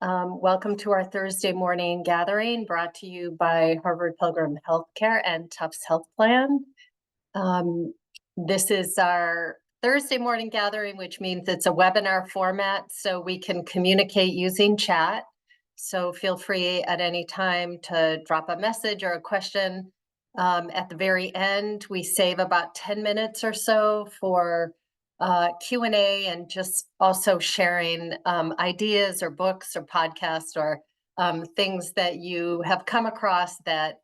Welcome to our Thursday morning gathering brought to you by Harvard Pilgrim Healthcare and Tufts Health Plan. This is our Thursday morning gathering, which means it's a webinar format, so we can communicate using chat. So feel free at any time to drop a message or a question. At the very end, we save about 10 minutes or so for Q&A and just also sharing ideas or books or podcasts or things that you have come across that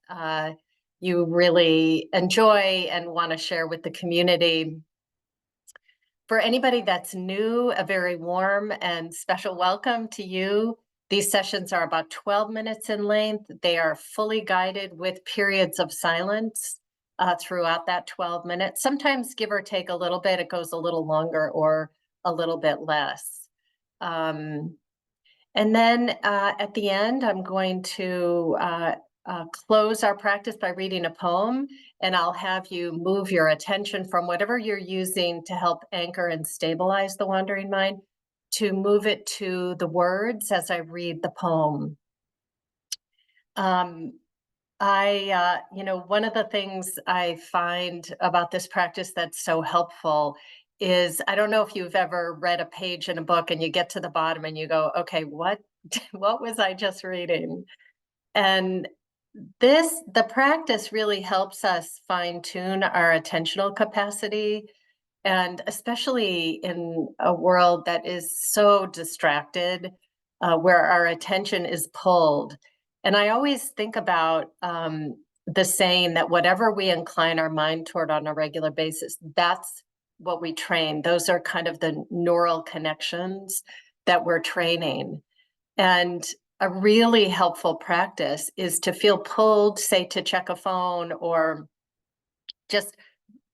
you really enjoy and want to share with the community. For anybody that's new, a very warm and special welcome to you. These sessions are about 12 minutes in length. They are fully guided with periods of silence throughout that 12 minutes. Sometimes, give or take a little bit, it goes a little longer or a little bit less. And then at the end, I'm going to close our practice by reading a poem, and I'll have you move your attention from whatever you're using to help anchor and stabilize the wandering mind to move it to the words as I read the poem. One of the things I find about this practice that's so helpful is, I don't know if you've ever read a page in a book and you get to the bottom and you go, okay, what was I just reading? And the practice really helps us fine tune our attentional capacity, and especially in a world that is so distracted, where our attention is pulled. And I always think about the saying that whatever we incline our mind toward on a regular basis, that's what we train. Those are kind of the neural connections that we're training. And a really helpful practice is to feel pulled, say, to check a phone or just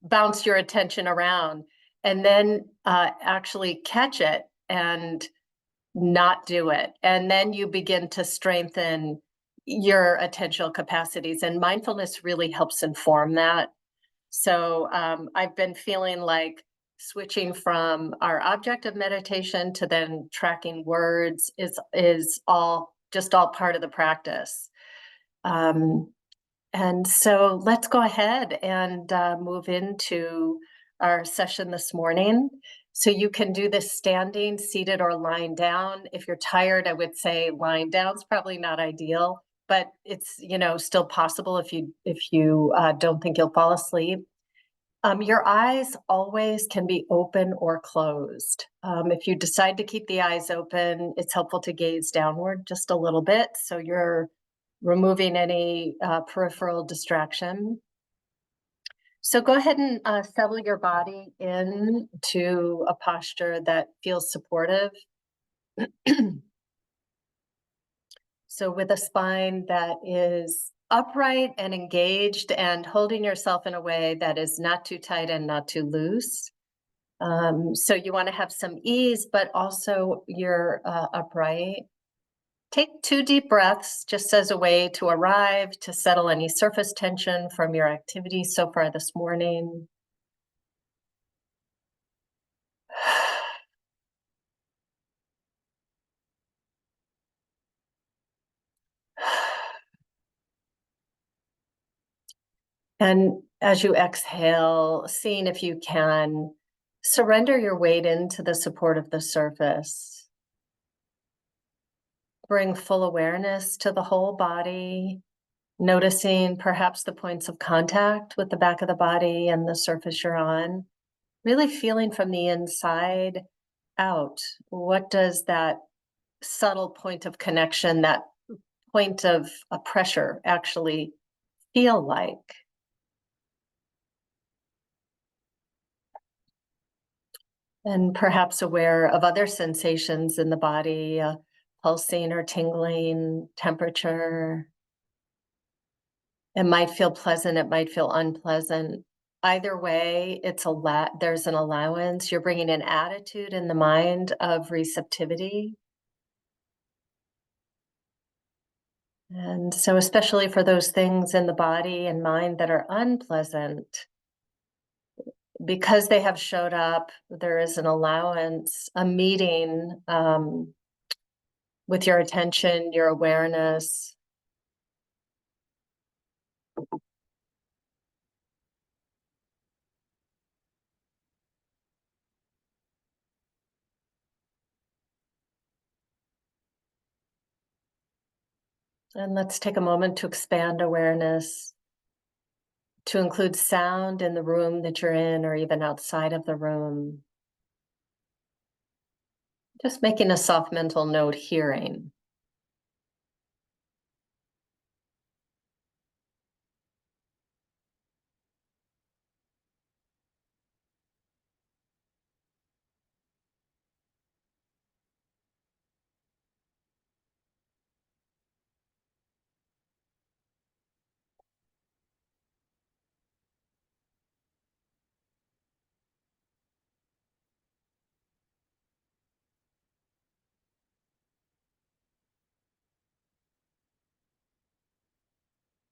bounce your attention around, and then actually catch it and not do it. And then you begin to strengthen your attentional capacities, and mindfulness really helps inform that. So I've been feeling like switching from our object of meditation to then tracking words is all part of the practice. And so let's go ahead and move into our session this morning. So you can do this standing, seated, or lying down. If you're tired, I would say lying down is probably not ideal, but it's still possible if you don't think you'll fall asleep. Your eyes always can be open or closed. If you decide to keep the eyes open, it's helpful to gaze downward just a little bit, so you're removing any peripheral distraction. So go ahead and settle your body into a posture that feels supportive. So with a spine that is upright and engaged, and holding yourself in a way that is not too tight and not too loose. So you want to have some ease, but also you're upright. Take 2 deep breaths just as a way to arrive, to settle any surface tension from your activity so far this morning. And as you exhale, seeing if you can surrender your weight into the support of the surface. Bring full awareness to the whole body, noticing perhaps the points of contact with the back of the body and the surface you're on. Really feeling from the inside out. What does that subtle point of connection, that point of a pressure actually feel like? And perhaps aware of other sensations in the body, pulsing or tingling, temperature. It might feel pleasant, it might feel unpleasant. Either way, there's an allowance. You're bringing an attitude in the mind of receptivity. And so especially for those things in the body and mind that are unpleasant, because they have showed up, there is an allowance, a meeting, with your attention, your awareness. And let's take a moment to expand awareness to include sound in the room that you're in or even outside of the room. Just making a soft mental note, hearing.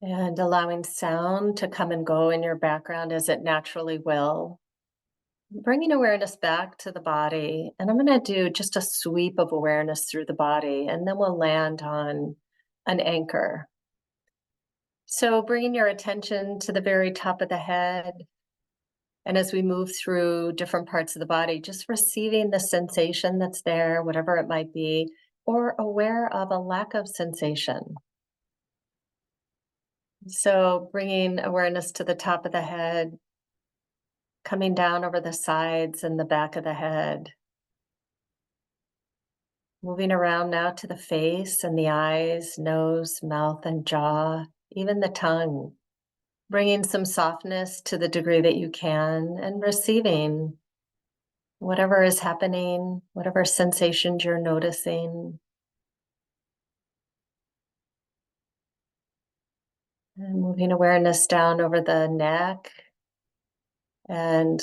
And allowing sound to come and go in your background as it naturally will. Bringing awareness back to the body. And I'm going to do just a sweep of awareness through the body, and then we'll land on an anchor. So bringing your attention to the very top of the head. And as we move through different parts of the body, just receiving the sensation that's there, whatever it might be, or aware of a lack of sensation. So bringing awareness to the top of the head, coming down over the sides and the back of the head. Moving around now to the face and the eyes, nose, mouth, and jaw, even the tongue. Bringing some softness to the degree that you can and receiving whatever is happening, whatever sensations you're noticing. And moving awareness down over the neck and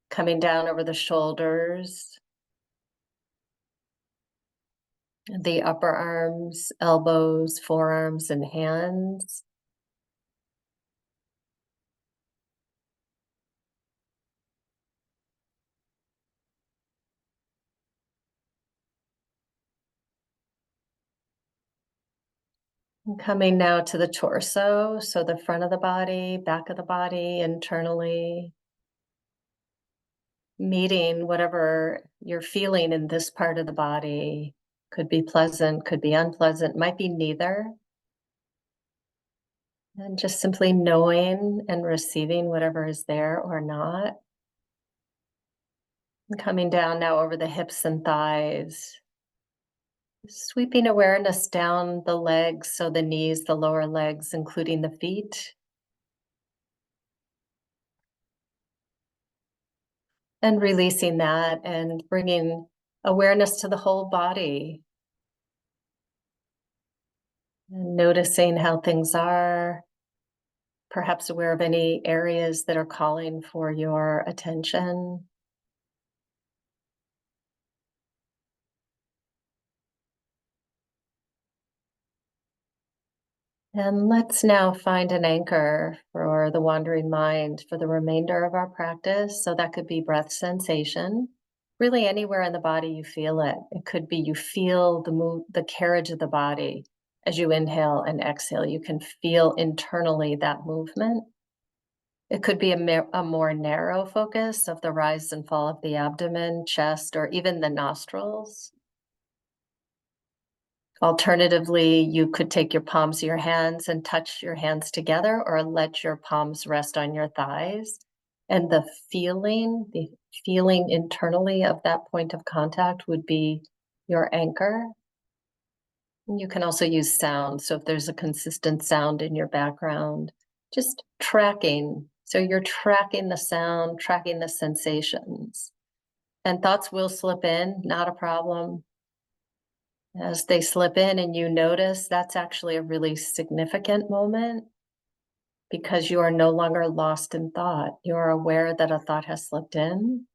coming down over the shoulders, the upper arms, elbows, forearms, and hands. And coming now to the torso, so the front of the body, back of the body, internally. Meeting whatever you're feeling in this part of the body. Could be pleasant, could be unpleasant, might be neither. And just simply knowing and receiving whatever is there or not. And coming down now over the hips and thighs. Sweeping awareness down the legs, so the knees, the lower legs, including the feet. And releasing that and bringing awareness to the whole body. And noticing how things are, perhaps aware of any areas that are calling for your attention. And let's now find an anchor for the wandering mind for the remainder of our practice. So that could be breath sensation, really anywhere in the body you feel it. It could be you feel the carriage of the body as you inhale and exhale. You can feel internally that movement. It could be a more narrow focus of the rise and fall of the abdomen, chest, or even the nostrils. Alternatively, you could take your palms of your hands and touch your hands together, or let your palms rest on your thighs. And the feeling internally of that point of contact would be your anchor. And you can also use sound. So if there's a consistent sound in your background, just tracking. So you're tracking the sound, tracking the sensations. And thoughts will slip in, not a problem. As they slip in and you notice, that's actually a really significant moment because you are no longer lost in thought. You are aware that a thought has slipped in.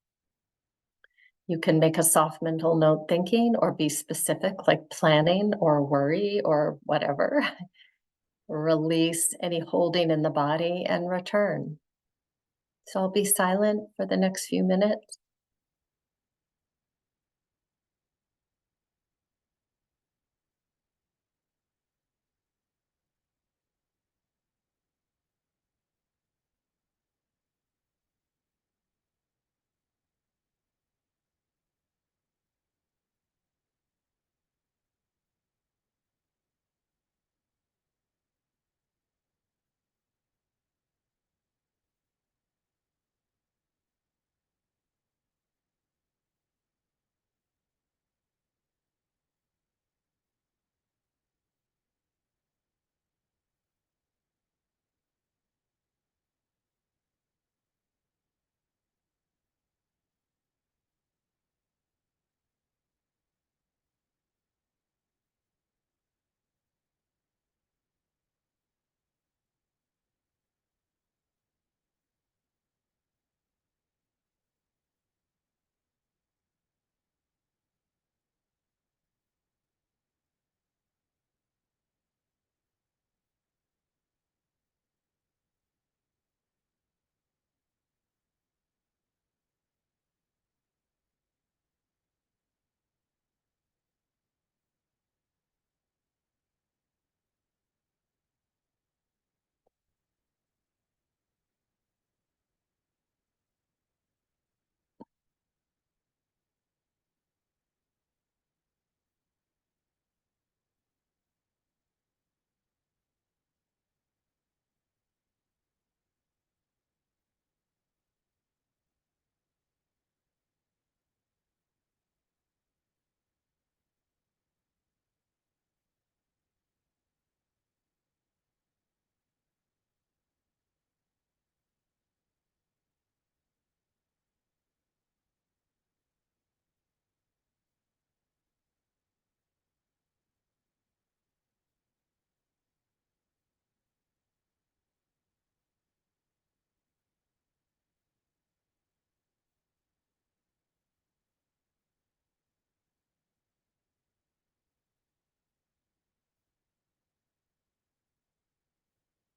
You can make a soft mental note thinking or be specific, like planning or worry or whatever. Release any holding in the body and return. So I'll be silent for the next few minutes.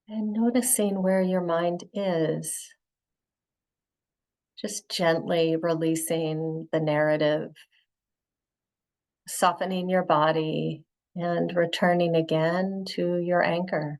And noticing where your mind is, just gently releasing the narrative, softening your body, and returning again to your anchor.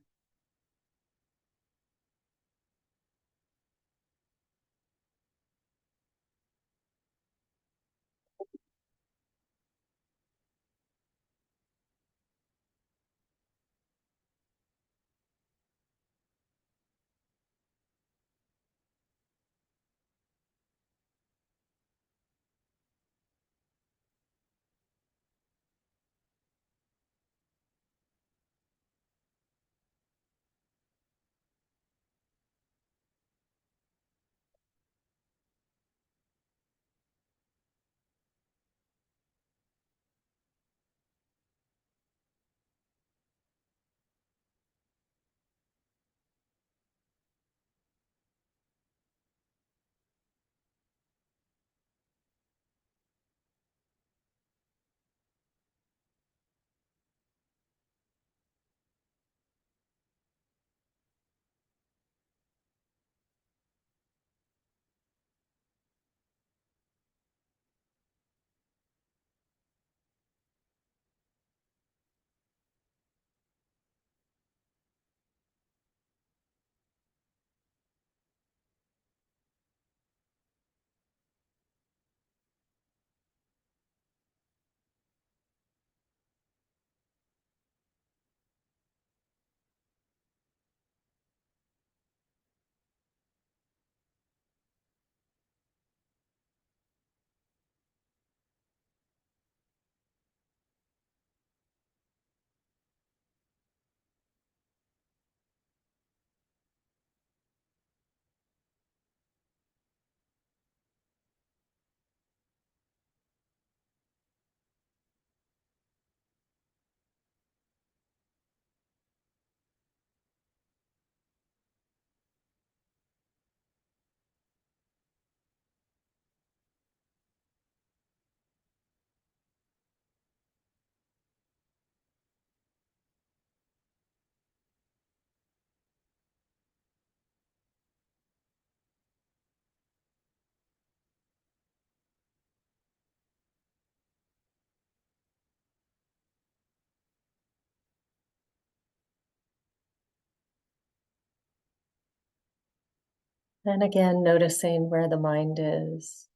And again, noticing where the mind is.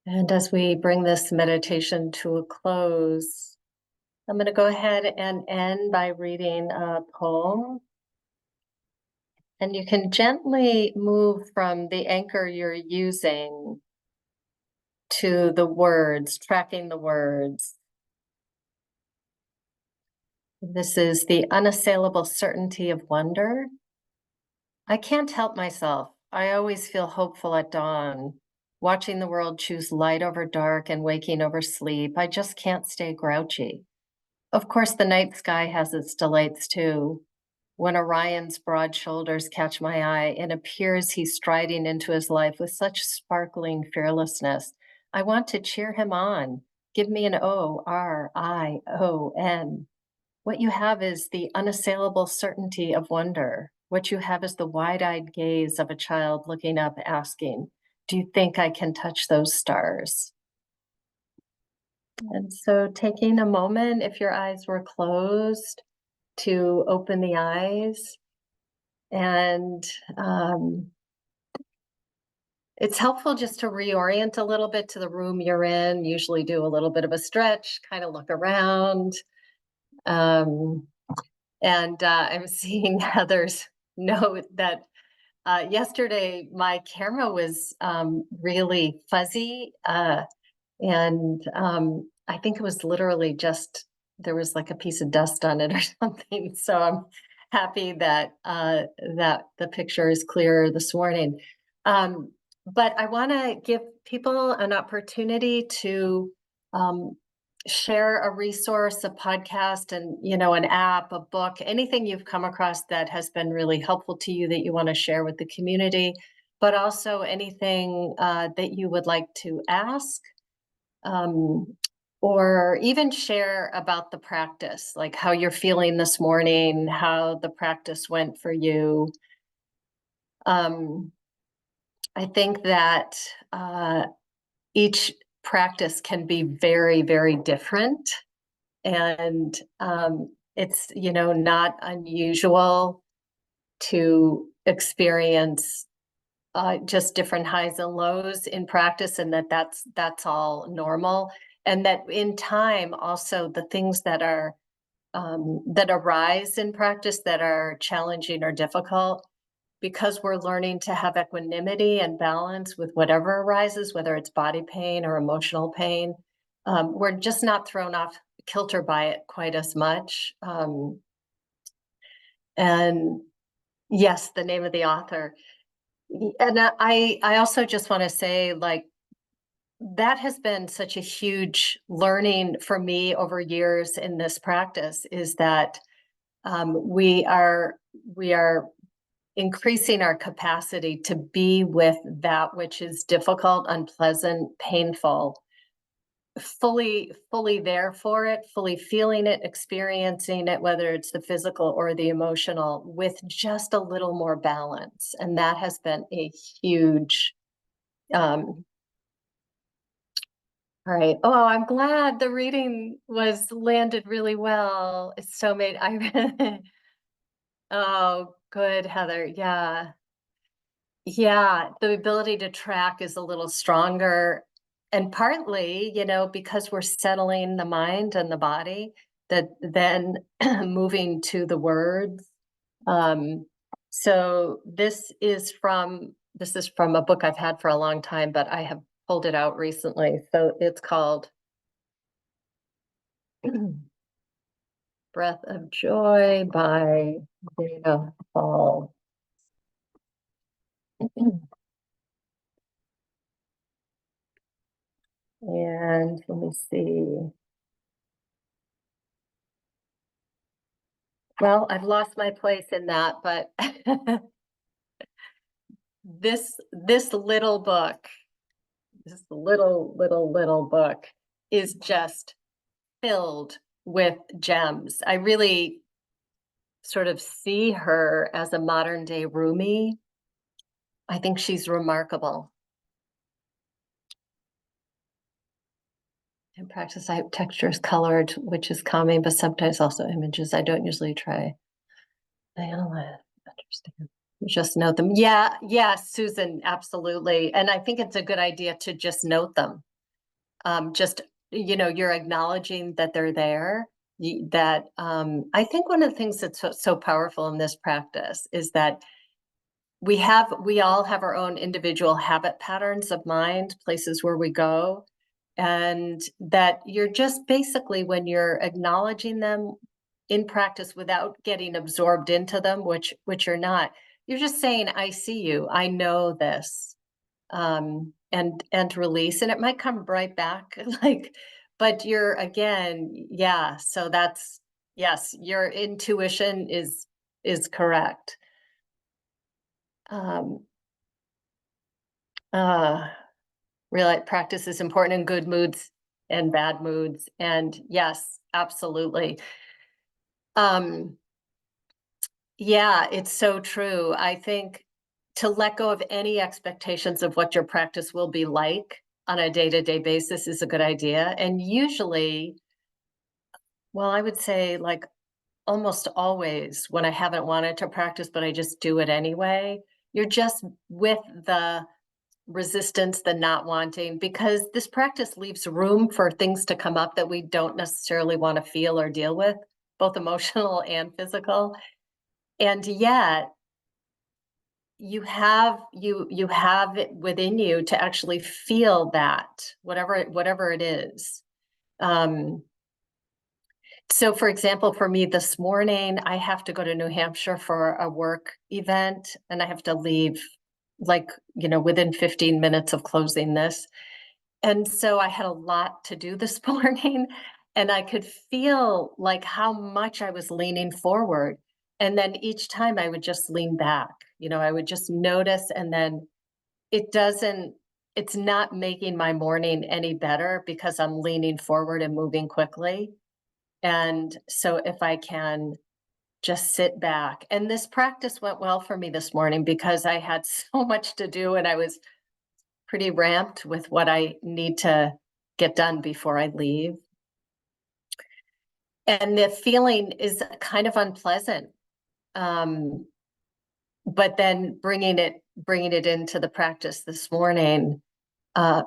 And as we bring this meditation to a close, I'm going to go ahead and end by reading a poem. And you can gently move from the anchor you're using to the words, tracking the words. This is the unassailable certainty of wonder. I can't help myself. I always feel hopeful at dawn, watching the world choose light over dark and waking over sleep. I just can't stay grouchy. Of course, the night sky has its delights too. When Orion's broad shoulders catch my eye, it appears he's striding into his life with such sparkling fearlessness. I want to cheer him on. Give me an ORION. What you have is the unassailable certainty of wonder. What you have is the wide-eyed gaze of a child looking up, asking, do you think I can touch those stars? And so taking a moment, if your eyes were closed, to open the eyes. And it's helpful just to reorient a little bit to the room you're in, usually do a little bit of a stretch, kind of look around. I'm seeing Heather's note that yesterday my camera was really fuzzy. And I think it was literally just, there was like a piece of dust on it or something. So I'm happy that that the picture is clearer this morning. But I want to give people an opportunity to share a resource, a podcast, and an app, a book, anything you've come across that has been really helpful to you that you want to share with the community, but also anything that you would like to ask. Or even share about the practice, like how you're feeling this morning, how the practice went for you. I think that each practice can be very, very different. And it's, not unusual to experience just different highs and lows in practice, and that's all normal. And that in time, also the things that are that arise in practice that are challenging or difficult, because we're learning to have equanimity and balance with whatever arises, whether it's body pain or emotional pain, we're just not thrown off kilter by it quite as much. And yes, the name of the author. And I also just want to say, like, that has been such a huge learning for me over years in this practice, is that we are increasing our capacity to be with that which is difficult, unpleasant, painful, fully there for it, fully feeling it, experiencing it, whether it's the physical or the emotional, with just a little more balance. And that has been a huge all right. Oh, I'm glad the reading was landed really well. It's so made I Oh, good, Heather. Yeah. Yeah, the ability to track is a little stronger. And partly, because we're settling the mind and the body, that then moving to the words. So this is from a book I've had for a long time, but I have pulled it out recently. So it's called Breath of Joy by Dana Hall. And let me see. Well, I've lost my place in that, but this little book, this little book is just filled with gems. I really sort of see her as a modern day Rumi. I think she's remarkable. In practice, I have textures colored, which is calming, but sometimes also images. I don't usually try. I analyze, understand. Just note them. Yeah, Susan, absolutely. And I think it's a good idea to just note them. just, you're acknowledging that they're there. That I think one of the things that's so powerful in this practice is that we all have our own individual habit patterns of mind, places where we go, and that you're just basically, when you're acknowledging them in practice without getting absorbed into them, which you're not, you're just saying, I see you, I know this, and release, and it might come right back, like, but you're, again, yeah, so that's, yes, your intuition is correct. Um, uh, Real practice is important in good moods and bad moods, and yes, absolutely. Um, yeah, it's so true. I think to let go of any expectations of what your practice will be like on a day-to-day basis is a good idea, and usually, well, I would say, like, almost always when I haven't wanted to practice, but I just do it anyway, you're just with the resistance, the not wanting, because this practice leaves room for things to come up that we don't necessarily want to feel or deal with, both emotional and physical. And yet you have it within you to actually feel that, whatever it is. Um, so for example, for me this morning, I have to go to New Hampshire for a work event, and I have to leave, like, within 15 minutes of closing this. And so I had a lot to do this morning, and I could feel, like, how much I was leaning forward. And then each time I would just lean back, I would just notice, and then it doesn't, it's not making my morning any better because I'm leaning forward and moving quickly. And so if I can just sit back, and this practice went well for me this morning because I had so much to do and I was pretty ramped with what I need to get done before I leave. And the feeling is kind of unpleasant. Um, but then bringing it into the practice this morning, I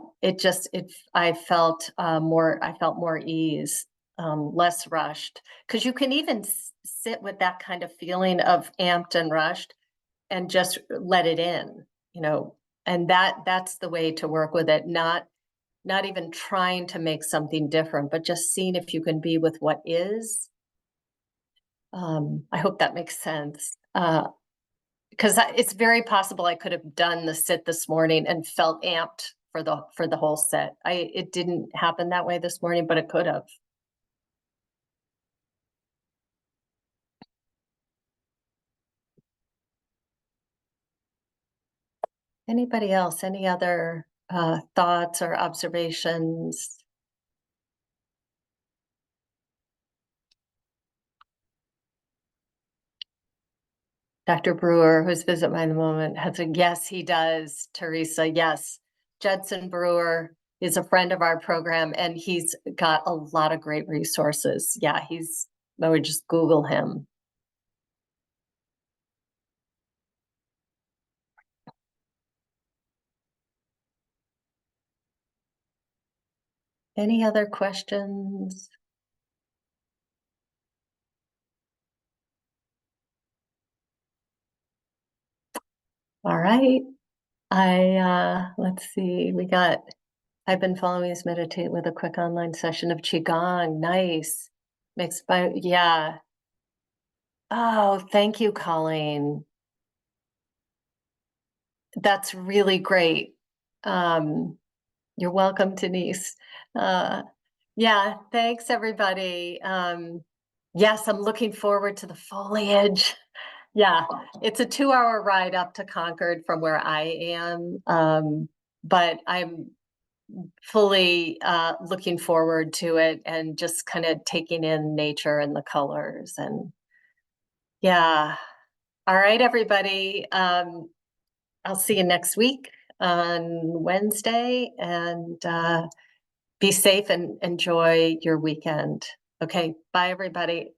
felt more ease, less rushed. Because you can even sit with that kind of feeling of amped and rushed and just let it in, you know, and that's the way to work with it, not even trying to make something different, but just seeing if you can be with what is. I hope that makes sense. Because it's very possible I could have done the sit this morning and felt amped for the whole set. It didn't happen that way this morning, but it could have. Anybody else? Any other thoughts or observations? Dr. Brewer, who's visit MindtheMoment, has a yes, he does. Teresa, yes. Judson Brewer is a friend of our program, and he's got a lot of great resources. Yeah, I would just Google him. Any other questions? All right. Let's see, I've been following his meditate with a quick online session of Qigong. Nice. Yeah. Oh, thank you, Colleen. That's really great. Um, you're welcome, Denise. Uh, yeah, thanks everybody. Yes, I'm looking forward to the foliage. Yeah, it's a 2-hour ride up to Concord from where I am. But I'm fully looking forward to it and just kind of taking in nature and the colors. And yeah. All right, everybody. I'll see you next week on Wednesday, and be safe and enjoy your weekend. Okay, bye, everybody.